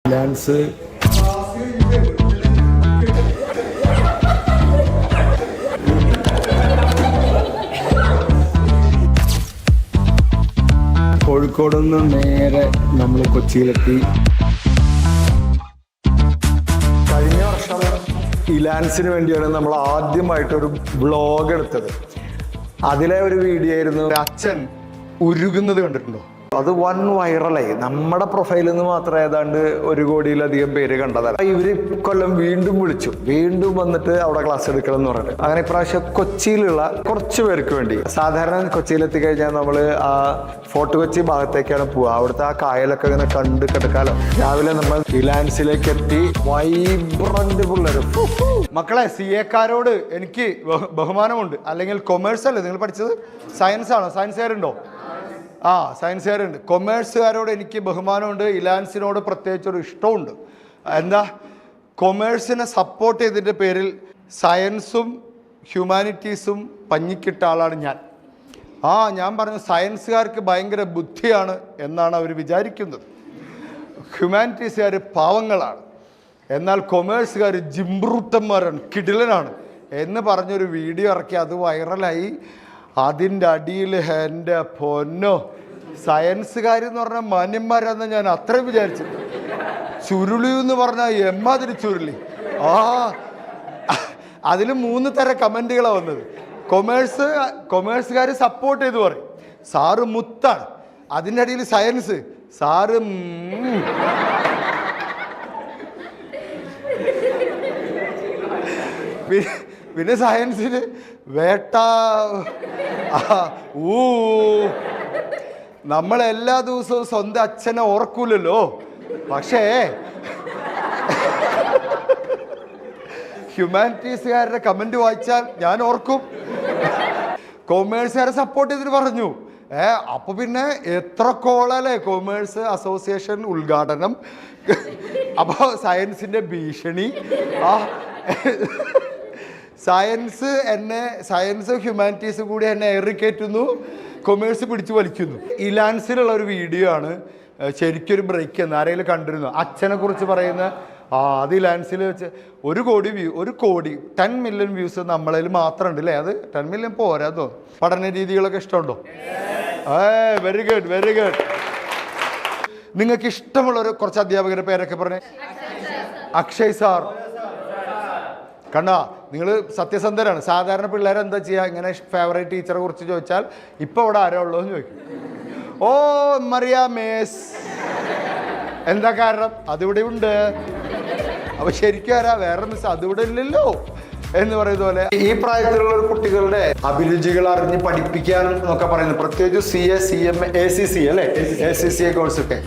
Dance Kozhikode നിന്ന് നേരെ നമ്മൾ കൊച്ചിയിലെത്തി. കഴിഞ്ഞ വർഷം ഇലാൻസിന് വേണ്ടിയാണ് നമ്മൾ ആദ്യമായിട്ടൊരു വ്ളോഗ് എടുത്തത്. അതിലെ ഒരു വീഡിയോ ആയിരുന്നു അച്ഛൻ ഉരുകുന്നത്. കണ്ടിട്ടുണ്ടോ? അത് വൺ വൈറലായി. നമ്മുടെ പ്രൊഫൈലിൽ നിന്ന് മാത്രം ഏതാണ്ട് 1 കോടിയിലധികം പേര് കണ്ടതാണ്. ഇവര് കൊല്ലം വീണ്ടും വിളിച്ചു, വീണ്ടും വന്നിട്ട് അവിടെ ക്ലാസ് എടുക്കണം എന്ന് പറഞ്ഞിട്ട്. അങ്ങനെ ഇപ്രാവശ്യം കൊച്ചിയിലുള്ള കുറച്ച് പേർക്ക് വേണ്ടി, സാധാരണ കൊച്ചിയിലെത്തി കഴിഞ്ഞാൽ നമ്മൾ ആ ഫോർട്ട് കൊച്ചി ഭാഗത്തേക്കാണ് പോവുക. അവിടുത്തെ ആ കായലൊക്കെ ഇങ്ങനെ കണ്ട് കിടക്കാലോ. രാവിലെ നമ്മൾ ഇലാൻസിലേക്ക് എത്തി. വൈബ്രന്റ് പിള്ളേർ. മക്കളെ, CA-കാരോട് എനിക്ക് ബഹുമാനമുണ്ട്. അല്ലെങ്കിൽ കൊമേഴ്സ് അല്ലേ നിങ്ങൾ പഠിച്ചത്? സയൻസ് ആണോ? സയൻസുകാരുണ്ടോ? സയൻസുകാരുണ്ട്. കൊമേഴ്സുകാരോട് എനിക്ക് ബഹുമാനമുണ്ട്. ഇലാൻസിനോട് പ്രത്യേകിച്ചൊരു ഇഷ്ടമുണ്ട്. എന്താ, കൊമേഴ്സിനെ സപ്പോർട്ട് ചെയ്തതിൻ്റെ പേരിൽ സയൻസും ഹ്യൂമാനിറ്റീസും പഞ്ഞിക്കിട്ട ആളാണ് ഞാൻ. ഞാൻ പറഞ്ഞു, സയൻസുകാർക്ക് ഭയങ്കര ബുദ്ധിയാണ് എന്നാണ് അവർ വിചാരിക്കുന്നത്. ഹ്യൂമാനിറ്റീസുകാർ പാവങ്ങളാണ്, എന്നാൽ കൊമേഴ്സുകാർ ജിംബ്രൂട്ടന്മാരാണ്, കിടിലനാണ് എന്ന് പറഞ്ഞൊരു വീഡിയോ ഇറക്കി. അത് വൈറലായി. അതിൻ്റെ അടിയിൽ എൻ്റെ പൊന്നോ, സയൻസുകാരെന്ന് പറഞ്ഞാൽ മാന്യന്മാരാന്ന് ഞാൻ അത്രയും വിചാരിച്ചു. ചുരുളി എന്ന് പറഞ്ഞാൽ എമ്മാതിരി ചുരുളി. അതിൽ 3 തരം കമൻറ്റുകളാണ് വന്നത്. കൊമേഴ്സുകാർ സപ്പോർട്ട് ചെയ്ത് പറയും, സാറ് മുത്താണ്. അതിൻ്റെ അടിയിൽ സയൻസ്, സാറ് പിന്നെ സയൻസിന് വേട്ട. നമ്മളെല്ലാ ദിവസവും സ്വന്തം അച്ഛനെ ഓർക്കൂലല്ലോ. പക്ഷേ ഹ്യൂമാനിറ്റീസുകാരുടെ കമന്റ് വായിച്ചാൽ ഞാൻ ഓർക്കും. കൊമേഴ്സുകാരെ സപ്പോർട്ട് ചെയ്തിട്ട് പറഞ്ഞു. അപ്പൊ പിന്നെ എത്ര കോളല്ലേ കൊമേഴ്സ് അസോസിയേഷൻ ഉദ്ഘാടനം. അപ്പൊ സയൻസിന്റെ ഭീഷണി. സയൻസ് ഹ്യൂമാനിറ്റീസ് കൂടി എന്നെ എറിക്കയറ്റുന്നു, കൊമേഴ്സ് പിടിച്ചു വലിക്കുന്നു. ഇലാൻസിലുള്ള ഒരു വീഡിയോ ആണ്. ശരിക്കൊരു ബ്രേക്ക് എന്ന് ആരെങ്കിലും കണ്ടിരുന്നു? അച്ഛനെ കുറിച്ച് പറയുന്ന അത് ഇലാൻസിൽ വെച്ച് 1 കോടി വ്യൂ, 1 കോടി 10 മില്യൺ വ്യൂസ് നമ്മളതിൽ മാത്രം ഉണ്ട് അല്ലേ? അത് 10 മില്യൺ പോരാ തോന്നുന്നു. പഠന രീതികളൊക്കെ ഇഷ്ടമുണ്ടോ? Very good, very good. നിങ്ങൾക്ക് ഇഷ്ടമുള്ളൊരു കുറച്ച് അധ്യാപകരുടെ പേരൊക്കെ പറഞ്ഞേ. അക്ഷയ് സാർ. കണ്ടാ, നിങ്ങൾ സത്യസന്ധരാണ്. സാധാരണ പിള്ളേർ എന്താ ചെയ്യുക, ഇങ്ങനെ ഫേവറേറ്റ് ടീച്ചറെ കുറിച്ച് ചോദിച്ചാൽ ഇപ്പോൾ ഇവിടെ ആരോ ഉള്ളൂ എന്ന് ചോദിക്കും. മറിയ മേസ്. എന്താ കാരണം? അതിവിടെ ഉണ്ട്. അപ്പൊ ശരിക്കും ആരാ? വേറെ മിസ് അതിവിടെ ഇല്ലല്ലോ എന്ന് പറയുന്ന പോലെ ഈ പ്രായത്തിലുള്ള കുട്ടികളുടെ അഭിരുചികൾ അറിഞ്ഞ് പഠിപ്പിക്കാൻ എന്നൊക്കെ പറയുന്നത്, പ്രത്യേകിച്ച് CA, CMA, ACC അല്ലേ, ACCA കോഴ്സൊക്കെ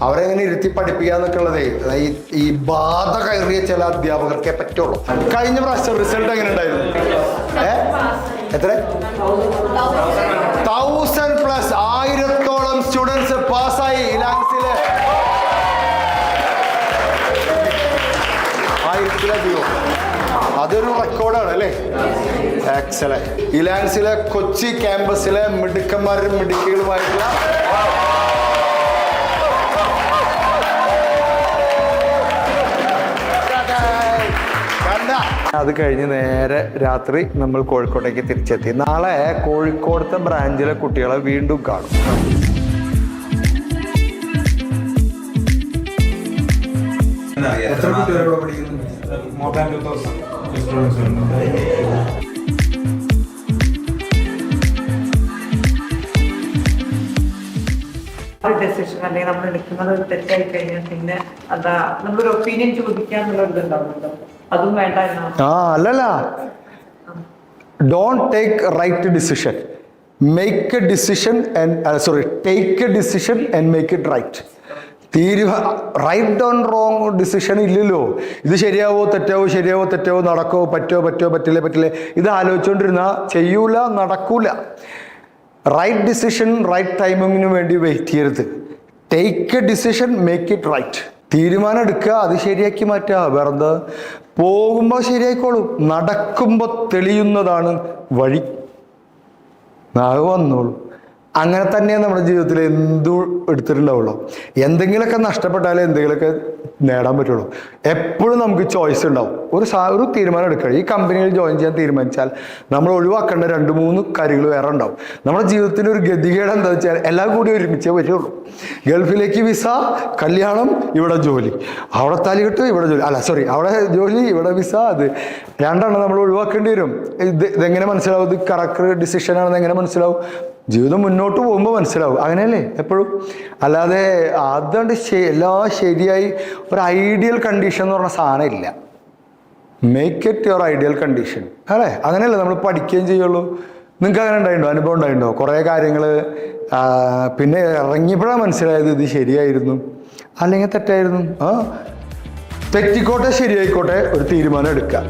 അവരെങ്ങനെ ഇരുത്തി പഠിപ്പിക്കാന്നൊക്കെ ഉള്ളതേ ഈ ബാധ കയറിയ ചില അധ്യാപകർക്കേ പറ്റുള്ളൂ. കഴിഞ്ഞ പ്രാവശ്യം റിസൾട്ട് എങ്ങനെ ഉണ്ടായിരുന്നു? എത്ര? 1000+, 1000-ഓളം സ്റ്റുഡൻസ് പാസ്സായി ഇലാൻസിലെ. 1000-ലധികം. അതൊരു റെക്കോർഡാണ് അല്ലേ? എക്സലന്റ്. ഇലാൻസിലെ കൊച്ചി ക്യാമ്പസിലെ മിടുക്കന്മാരും മിടുക്കികളുമായിട്ടുള്ള അത് കഴിഞ്ഞ് നേരെ രാത്രി നമ്മൾ കോഴിക്കോട്ടേക്ക് തിരിച്ചെത്തി. നാളെ കോഴിക്കോടത്തെ ബ്രാഞ്ചിലെ കുട്ടികളെ വീണ്ടും കാണും. ഡെസിഷൻ അല്ലെങ്കിൽ നമ്മൾ എടുക്കുന്നത് തെറ്റായി കഴിഞ്ഞാൽ പിന്നെ അതാ നമ്മളൊരു ഒപ്പീനിയൻ ചോദിക്കാന്നുള്ള ഇതുണ്ടാവുമല്ലോ, അതും വേണ്ട. അല്ലല്ല, don't take right decision, make a decision take a decision and make it right. Right on wrong decision ഇല്ലല്ലോ. ഇത് ശരിയാവോ തെറ്റാവോ, ശരിയാവോ തെറ്റാവോ, നടക്കോ പറ്റോ പറ്റില്ലേ, ഇത് ആലോചിച്ചുകൊണ്ടിരുന്ന ചെയ്യൂല, നടക്കൂല. റൈറ്റ് ഡിസിഷൻ റൈറ്റ് ടൈമിങ്ങിന് വേണ്ടി വെയിറ്റ് ചെയ്യരുത്. Take a decision, make it right. തീരുമാനം എടുക്കുക, അത് ശരിയാക്കി മാറ്റുക. വെറുതെ പോകുമ്പോൾ ശരിയായിക്കോളും, നടക്കുമ്പോൾ തെളിയുന്നതാണ് വഴി. നാളെ വന്നോളൂ. അങ്ങനെ തന്നെയാണ് നമ്മുടെ ജീവിതത്തിൽ എന്തും എടുത്തിട്ടുണ്ടാവുള്ളൂ. എന്തെങ്കിലുമൊക്കെ നഷ്ടപ്പെട്ടാലേ എന്തെങ്കിലുമൊക്കെ നേടാൻ പറ്റുള്ളൂ. എപ്പോഴും നമുക്ക് ചോയ്സ് ഉണ്ടാവും. ഒരു തീരുമാനം എടുക്കുക. ഈ കമ്പനിയിൽ ജോയിൻ ചെയ്യാൻ തീരുമാനിച്ചാൽ നമ്മൾ ഒഴിവാക്കേണ്ട 2-3 കാര്യങ്ങൾ വേറെ ഉണ്ടാവും. നമ്മുടെ ജീവിതത്തിന് ഒരു ഗതികേട് എന്താ വെച്ചാൽ എല്ലാം കൂടി ഒരുമിച്ചേ പറ്റുള്ളൂ. ഗൾഫിലേക്ക് വിസ, കല്യാണം, ഇവിടെ ജോലി, അവിടെ താലികെട്ട്, ഇവിടെ ജോലി, അവിടെ ജോലി, ഇവിടെ വിസ. അത് രണ്ടെണ്ണം നമ്മൾ ഒഴിവാക്കേണ്ടി വരും. ഇതെങ്ങനെ മനസ്സിലാവും? ഇത് കറക്റ്റ് ഡിസിഷൻ ആണെന്ന് എങ്ങനെ മനസ്സിലാവും? ജീവിതം മുന്നോട്ട് പോകുമ്പോൾ മനസ്സിലാവും. അങ്ങനെയല്ലേ എപ്പോഴും? അല്ലാതെ അതുകൊണ്ട് എല്ലാം ശരിയായി ഒരു ഐഡിയൽ കണ്ടീഷൻ എന്ന് പറഞ്ഞ സാധനം ഇല്ല. Make it your ideal condition അല്ലേ? അങ്ങനെയല്ലേ നമ്മൾ പഠിക്കുകയും ചെയ്യുള്ളൂ. നിങ്ങൾക്ക് അങ്ങനെ ഉണ്ടായിട്ടുണ്ടോ? അനുഭവം ഉണ്ടായിട്ടുണ്ടോ? കുറേ കാര്യങ്ങൾ പിന്നെ ഇറങ്ങിയപ്പോഴാണ് മനസ്സിലായത് ഇത് ശരിയായിരുന്നു അല്ലെങ്കിൽ തെറ്റായിരുന്നു. തെറ്റിക്കോട്ടെ ശരിയായിക്കോട്ടെ, ഒരു തീരുമാനം എടുക്കുക.